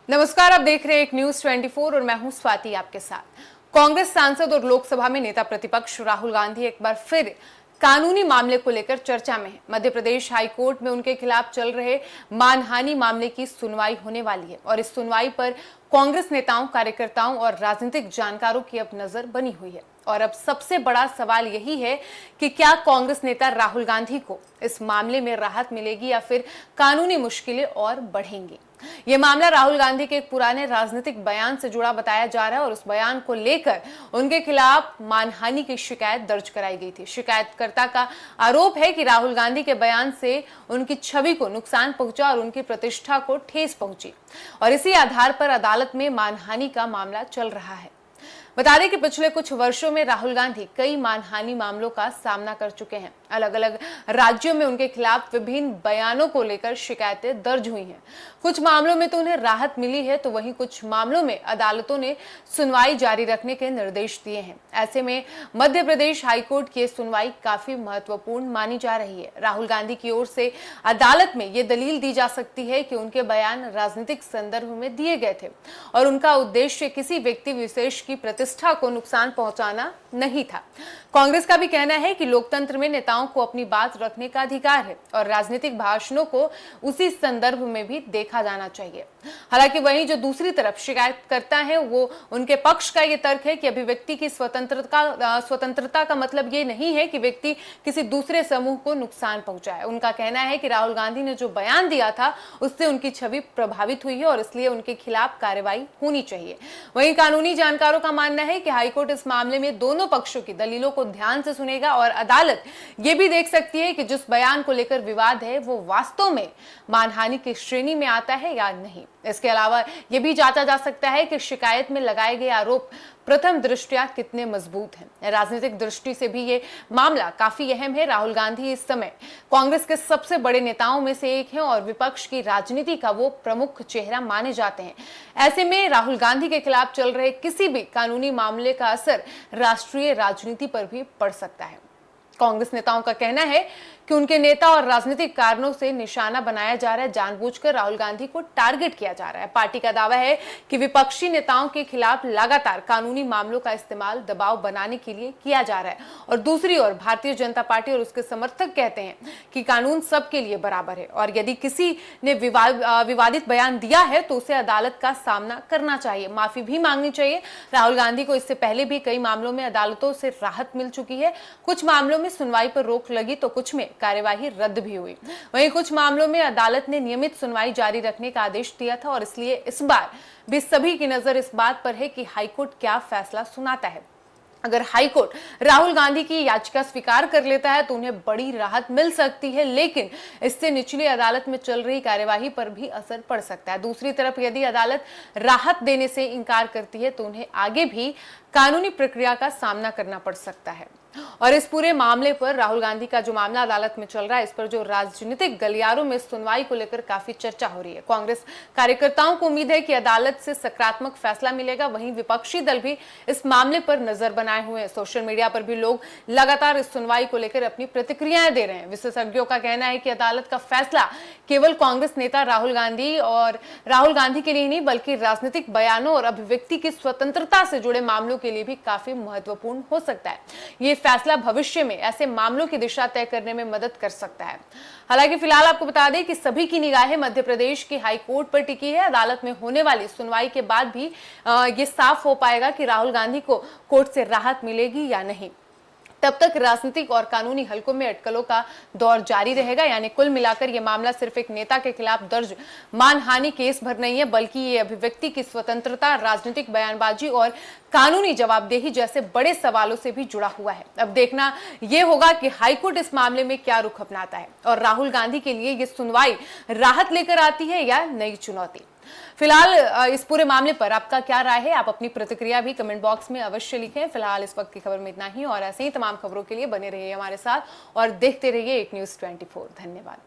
नमस्कार, आप देख रहे हैं एक न्यूज 24 और मैं हूं स्वाति आपके साथ। कांग्रेस सांसद और लोकसभा में नेता प्रतिपक्ष राहुल गांधी एक बार फिर कानूनी मामले को लेकर चर्चा में है। मध्य प्रदेश हाईकोर्ट में उनके खिलाफ चल रहे मानहानि मामले की सुनवाई होने वाली है और इस सुनवाई पर कांग्रेस नेताओं, कार्यकर्ताओं और राजनीतिक जानकारों की अब नजर बनी हुई है। और अब सबसे बड़ा सवाल यही है कि क्या कांग्रेस नेता राहुल गांधी को इस मामले में राहत मिलेगी या फिर कानूनी मुश्किलें और बढ़ेंगी। यह मामला राहुल गांधी के एक पुराने राजनीतिक बयान से जुड़ा बताया जा रहा है और उस बयान को लेकर उनके खिलाफ मानहानि की शिकायत दर्ज कराई गई थी। शिकायतकर्ता का आरोप है कि राहुल गांधी के बयान से उनकी छवि को नुकसान पहुंचा और उनकी प्रतिष्ठा को ठेस पहुंची और इसी आधार पर अदालत में मानहानि का मामला चल रहा है। बता दें कि पिछले कुछ वर्षों में राहुल गांधी कई मानहानि मामलों का सामना कर चुके हैं। अलग अलग राज्यों में उनके खिलाफ विभिन्न बयानों को लेकर शिकायतें दर्ज हुई हैं। कुछ मामलों में तो उन्हें राहत मिली है, तो वहीं कुछ मामलों में अदालतों ने सुनवाई जारी रखने के निर्देश दिए हैं। ऐसे में मध्य प्रदेश हाईकोर्ट की सुनवाई काफी महत्वपूर्ण मानी जा रही है। राहुल गांधी की ओर से अदालत में ये दलील दी जा सकती है कि उनके बयान राजनीतिक संदर्भ में दिए गए थे और उनका उद्देश्य किसी व्यक्ति विशेष की प्रतिष्ठा को नुकसान पहुंचाना नहीं था। कांग्रेस का भी कहना है कि लोकतंत्र में नेताओं को अपनी बात रखने का अधिकार है और राजनीतिक भाषणों को उसी संदर्भ में भी देखा जाना चाहिए। हालांकि वहीं जो दूसरी तरफ शिकायत करता है, वो उनके पक्ष का ये तर्क है कि अभिव्यक्ति की स्वतंत्रता का मतलब ये नहीं है कि व्यक्ति किसी दूसरे समूह को नुकसान पहुंचाए। उनका कहना है कि राहुल गांधी ने जो बयान दिया था उससे उनकी छवि प्रभावित हुई है और इसलिए उनके खिलाफ कार्रवाई होनी चाहिए। वहीं कानूनी जानकारों का मानना है कि हाईकोर्ट इस मामले में दोनों पक्षों की दलीलों को ध्यान से सुनेगा और अदालत ये भी देख सकती है कि जिस बयान को लेकर विवाद है वो वास्तव में मानहानि की श्रेणी में आता है या नहीं। इसके अलावा यह भी जांचा जा सकता है कि शिकायत में लगाए गए आरोप प्रथम दृष्टया कितने मजबूत हैं। राजनीतिक दृष्टि से भी ये मामला काफी अहम है। राहुल गांधी इस समय कांग्रेस के सबसे बड़े नेताओं में से एक हैं और विपक्ष की राजनीति का वो प्रमुख चेहरा माने जाते हैं। ऐसे में राहुल गांधी के खिलाफ चल रहे किसी भी कानूनी मामले का असर राष्ट्रीय राजनीति पर भी पड़ सकता है। कांग्रेस नेताओं का कहना है कि उनके नेता और राजनीतिक कारणों से निशाना बनाया जा रहा है, जानबूझकर राहुल गांधी को टारगेट किया जा रहा है। पार्टी का दावा है कि विपक्षी नेताओं के खिलाफ लगातार कानूनी मामलों का इस्तेमाल दबाव बनाने के लिए किया जा रहा है और दूसरी ओर भारतीय जनता पार्टी और उसके समर्थक कहते हैं कि कानून सबके लिए बराबर है और यदि किसी ने विवादित बयान दिया है तो उसे अदालत का सामना करना चाहिए, माफी भी मांगनी चाहिए। राहुल गांधी को इससे पहले भी कई मामलों में अदालतों से राहत मिल चुकी है। कुछ मामलों में सुनवाई पर रोक लगी तो कुछ में कार्यवाही रद्द भी हुई। वहीं कुछ मामलों में अदालत ने नियमित सुनवाई जारी रखने का आदेश दिया था और इसलिए इस बार भी सभी की नजर इस बात पर है कि हाईकोर्ट क्या फैसला सुनाता है। अगर हाईकोर्ट राहुल गांधी की याचिका स्वीकार कर लेता है तो उन्हें बड़ी राहत मिल सकती है, लेकिन इससे निचली अदालत में चल रही कार्यवाही पर भी असर पड़ सकता है। दूसरी तरफ यदि अदालत राहत देने से इनकार करती है तो उन्हें आगे भी कानूनी प्रक्रिया का सामना करना पड़ सकता है। और इस पूरे मामले पर राहुल गांधी का जो मामला अदालत में चल रहा है, इस पर जो राजनीतिक गलियारों में सुनवाई को लेकर काफी चर्चा हो रही है। कांग्रेस कार्यकर्ताओं को उम्मीद है कि अदालत से सकारात्मक फैसला मिलेगा। वहीं विपक्षी दल भी इस मामले पर नजर बनाए हुए हैं। सोशल मीडिया पर भी लोग लगातार इस सुनवाई को लेकर अपनी प्रतिक्रियाएं दे रहे हैं। विशेषज्ञों का कहना है कि अदालत का फैसला केवल कांग्रेस नेता राहुल गांधी के लिए नहीं बल्कि राजनीतिक बयानों और अभिव्यक्ति की स्वतंत्रता से जुड़े मामलों के लिए भी काफी महत्वपूर्ण हो सकता है। ये फैसला भविष्य में ऐसे मामलों की दिशा तय करने में मदद कर सकता है। हालांकि फिलहाल आपको बता दें कि सभी की निगाहें मध्य प्रदेश की हाईकोर्ट पर टिकी है। अदालत में होने वाली सुनवाई के बाद भी ये साफ हो पाएगा कि राहुल गांधी को कोर्ट से राहत मिलेगी या नहीं। तब तक राजनीतिक और कानूनी हलकों में अटकलों का दौर जारी रहेगा। यानी कुल मिलाकर यह मामला सिर्फ एक नेता के खिलाफ दर्ज मानहानि केस भर नहीं है, बल्कि ये अभिव्यक्ति की स्वतंत्रता, राजनीतिक बयानबाजी और कानूनी जवाबदेही जैसे बड़े सवालों से भी जुड़ा हुआ है। अब देखना यह होगा कि हाईकोर्ट इस मामले में क्या रुख अपनाता है और राहुल गांधी के लिए यह सुनवाई राहत लेकर आती है या नई चुनौती। फिलहाल इस पूरे मामले पर आपका क्या राय है? आप अपनी प्रतिक्रिया भी कमेंट बॉक्स में अवश्य लिखें। फिलहाल इस वक्त की खबर में इतना ही और ऐसे ही तमाम खबरों के लिए बने रहिए हमारे साथ और देखते रहिए एक न्यूज़ 24। धन्यवाद।